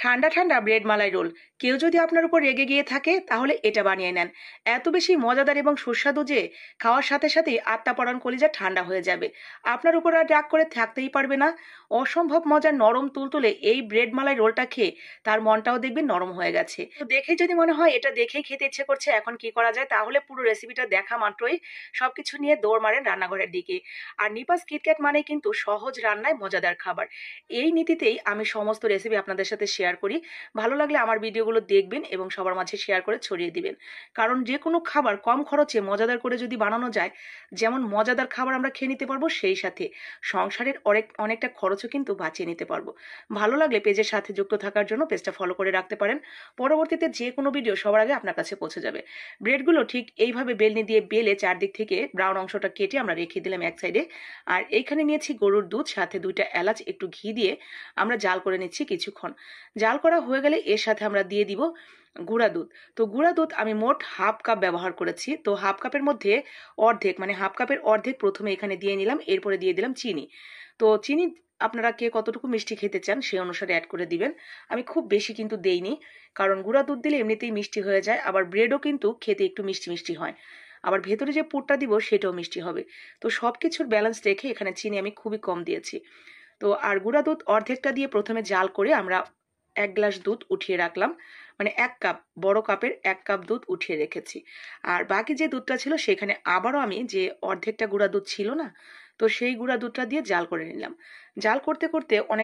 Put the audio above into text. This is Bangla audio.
ঠান্ডা ঠান্ডা ব্রেড মালাই রোল। কেউ যদি আপনার উপর রেগে গিয়ে থাকে তাহলে এটা বানিয়ে নেন। এত বেশি মজাদার এবং সুস্বাদু যে খাওয়ার সাথে সাথেই আত্মা পরাণ কলিজা ঠান্ডা হয়ে যাবে। আপনার উপর আর রাগ করে থাকতেই পারবে না। অসম্ভব মজার নরম তুলতুলে এই ব্রেড মালাই রোলটা খেয়ে তার মনটাও দেখবেন নরম হয়ে গেছে। তো দেখে যদি মনে হয় এটা দেখেই খেতে ইচ্ছে করছে, এখন কি করা যায়, তাহলে পুরো রেসিপিটা দেখা মাত্রই সবকিছু নিয়ে দৌড় মারেন রান্নাঘরের দিকে। আর নিপাস কিটক্যাট মানে কিন্তু সহজ রান্নায় মজাদার খাবার। এই নীতিতেই আমি সমস্ত রেসিপি আপনাদের সাথে শেয়ার করি। ভালো লাগলে আমার ভিডিওগুলো দেখবেন এবং সবার মাঝে শেয়ার করে ছড়িয়ে দিবেন। কারণ যে কোনো খাবার কম খরচে মজাদার করে যদি বানানো যায়, যেমন মজাদার খাবার আমরা খেয়ে নিতে পারবো, সেই সাথে সংসারের অনেকটা খরচও কিন্তু বাঁচিয়ে নিতে পারবো। ভালো লাগলে পেজের সাথে যুক্ত থাকার জন্য পেজটা ফলো করে রাখতে পারেন। পরবর্তীতে যে কোনো ভিডিও সবার আগে আপনার কাছে পৌঁছে যাবে। ব্রেডগুলো ঠিক এইভাবে বেলনি দিয়ে বেলে চারদিক থেকে ব্রাউন অংশটা কেটে আমরা রেখে দিলাম এক সাইডে। আর এইখানে নিয়েছি গরুর দুধ, সাথে 2টা এলাচ, একটু ঘি দিয়ে আমরা জাল করে নিচ্ছি কিছুক্ষণ। জাল করা হয়ে গেলে এর সাথে আমরা দিয়ে দিব গুঁড়া দুধ। তো গুঁড়া দুধ আমি মোট হাফ কাপ ব্যবহার করেছি। তো হাফ কাপের মধ্যে অর্ধেক, মানে হাফ কাপের অর্ধেক প্রথমে এখানে দিয়ে নিলাম, এরপরে দিয়ে দিলাম চিনি। তো চিনি আপনারা কে কতটুকু মিষ্টি খেতে চান সেই অনুসারে অ্যাড করে দিবেন। আমি খুব বেশি কিন্তু দেইনি, কারণ গুঁড়া দুধ দিলে এমনিতেই মিষ্টি হয়ে যায়, আবার ব্রেডও কিন্তু খেতে একটু মিষ্টি মিষ্টি হয়। আবার ভেতরে যে পুরটা দিব সেটাও মিষ্টি হবে। তো সব কিছুর ব্যালেন্স রেখে এখানে চিনি আমি খুবই কম দিয়েছি। তো আর গুঁড়া দুধ অর্ধেকটা দিয়ে প্রথমে জাল করে আমরা 1 গ্লাস দুধ উঠিয়ে রাখলাম, মানে 1 কাপ, বড় কাপের 1 কাপ দুধ উঠিয়ে রেখেছি। আর বাকি যে দুধটা ছিল সেখানে আবারও আমি যে অর্ধেকটা গুঁড়া দুধ ছিল না, তো সেই গুঁড়া দুধটা দিয়ে জাল করে নিলাম। জাল করতে করতে অনেক